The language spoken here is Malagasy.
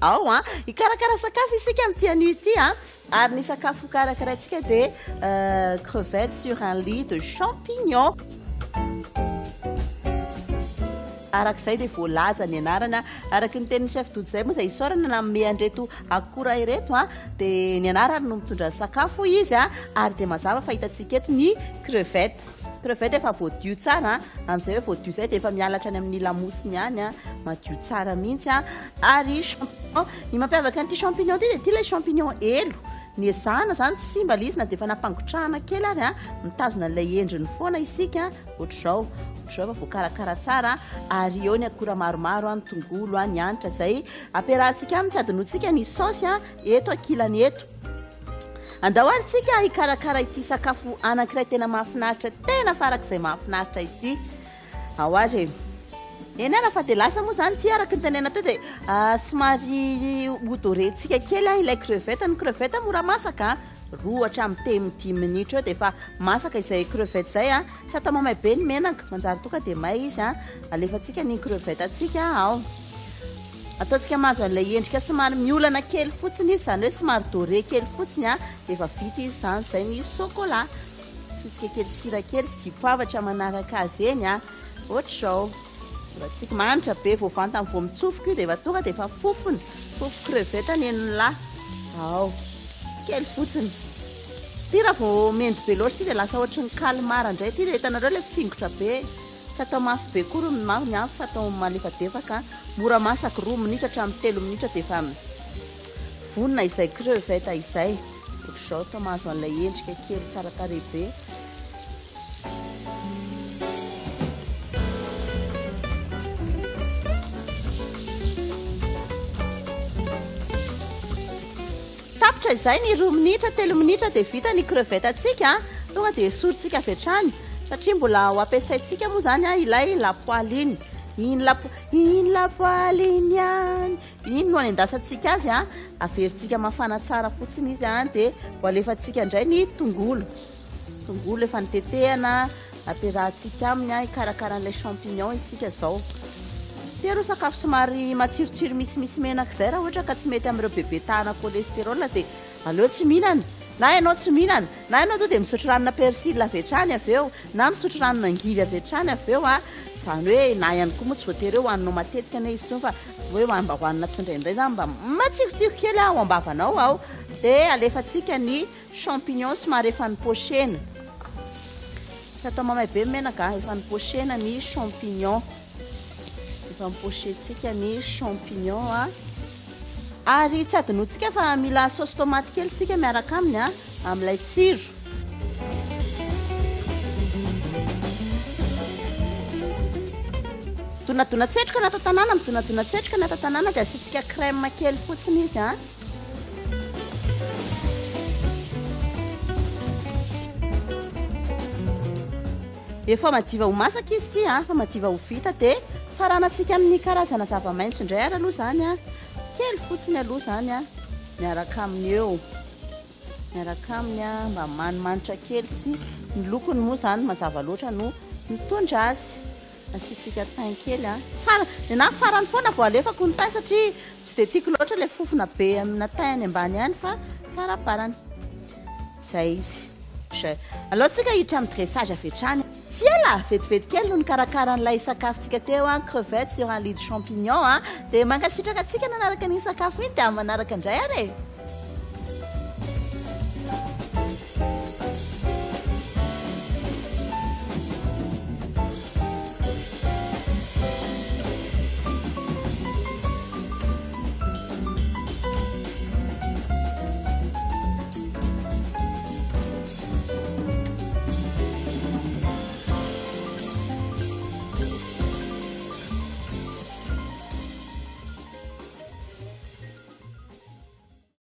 ao ikarakara sakafo isika amin'ity anio ity ary ny sakafo karakaraintsika dia crevette sur un lit de champignon. Arak'izay dia voalaza ny anarana araky ny tenin'ny chef d'hôte zay moa izay isaorana nanome an'ireto akora ireto dia ny anarany no mitondra sakafo izy ary dia mazava fahitantsika eto ny crevette. Crevette efa voadio tsara amin'izay hoe voadio izay dia efa mialatra any amin'ny lamosiny any madio tsara mihitsy ary champignon ny mampiavaka an'ity champignon ity dia ity ilay champignon elo ny ezahana zany tsy simba ilay izy na dia efa nampangotrahana kely ary mitazona an'ilay endriny foana isika ohatr'izao efa voakarakara tsara ary eo ny akora maromaro ny tongolo ny hanitra izay ampiarahantsika aminy tsy adinoantsika ny saosy eto ankilany eto. Andahoalintsika hikarakara ity sakafo anankiray tena mahafinaritra tena farak'izay mahafinaritra ity. Ao ary enana fa dia lasa moa zany ity araky ny tenena teo dia somary hodorentsika kely ilay crevette. Ny crevette mora masaka 2 hatramin'ny 10 minitra eo dia efa masaka izay crevette izay tsy atao mamay be ny menaka manjary toka dia may izy alefantsika ny crevette atsika ao ataontsika mahazo an'ilay endrika somary miolana kely fotsiny izy zany hoe somary doré kely fotsiny dia efa vita izy zany izay ny chocolat sitsika kely sira kely sy dipoavatra manaraka azy eny ohatr'izao tsika manitra be voavanta amin'ny voamitsofoka io dia efa tonga dia efa fofo crevette ny enon'lahy ao kely fotsiny ty raha vao mendy be loatra ty dia lasa ohatry ny kalmara indray ty dia hitanareo ilay fingotra be tsy atao mafy be koa ny mafy fa atao malefadefaka mora masaka 2 minitra hatramin'ny 3 minitra dia efa vonona izay crevette izay ohatr'izao atao mahazo an'ilay endrika kely tsara tarehy be. Tapitra izay ny 2 minitra 3 minitra dia vita ny crevette atsika tonga dia esorintsika avy hatrany satria mbola ho ampiasaintsika moa zany ilay lapoaly iny lapoaly iny iny no anendasantsika azy averintsika mafana tsara fotsiny izy dia ho alefantsika indray ny tongolo efa nitetehana ampiarahantsika aminy hikarakara an'ilay champignon isika zao. Ty arô sakafo somary matsirotsiro misimisy menaka izay raha ohatra ka tsy mety amin'ireo bebe tahana cholestérol dia aleo tsy mihinana na ianao tsy mihinana na ianao to dia misotro ranona persily avy hatrany avy eo na misotro ranona angivy avy hatrany avy eo zany hoe na ihany koa moa tsy voatery hoe hohaninao matetika na izy fa hoe mba hohanina tsindraindray zany mba matsikotsiko kely ho ambavanao ao dia alefantsika ny champignon somary efa nipochena tsy atao mamay be menaka efa nipochena ny champignon efa mipochentsika ny champignon ary tsy adinoantsika fa mila saosy tomate kely sika miaraka aminy amin'ilay tsiro. Donadonatsetroka natao tanàna midonadonatsetroka natao tanàna dia asitsika crème kely fotsiny izy efa madiva ho masaka izy ty fa madiva ho vita dia faranantsika amin'ny karazana zava-maitso indray ary aloha zany kely fotsiny aloha zany miaraka aminy eo miaraka aminy mba manimanitra kely sy ny lokony moa zany mazava loatra no mitondra azy asitsika tain kely na farany foana vao alefako ny tain satria tsy dia tiako loatra ilay fofona be amina tain any ambany ihany fa faraparany izay izy. Alao tsika hiditra amin'ny dressage avy hatrany tsy ela vetivety kely no nikarakara n'ilay sakafontsika teo crevette sur un lit de champignon dia mankasitraka antsika nanaraka ny sakafo iny dia manaraka indray ary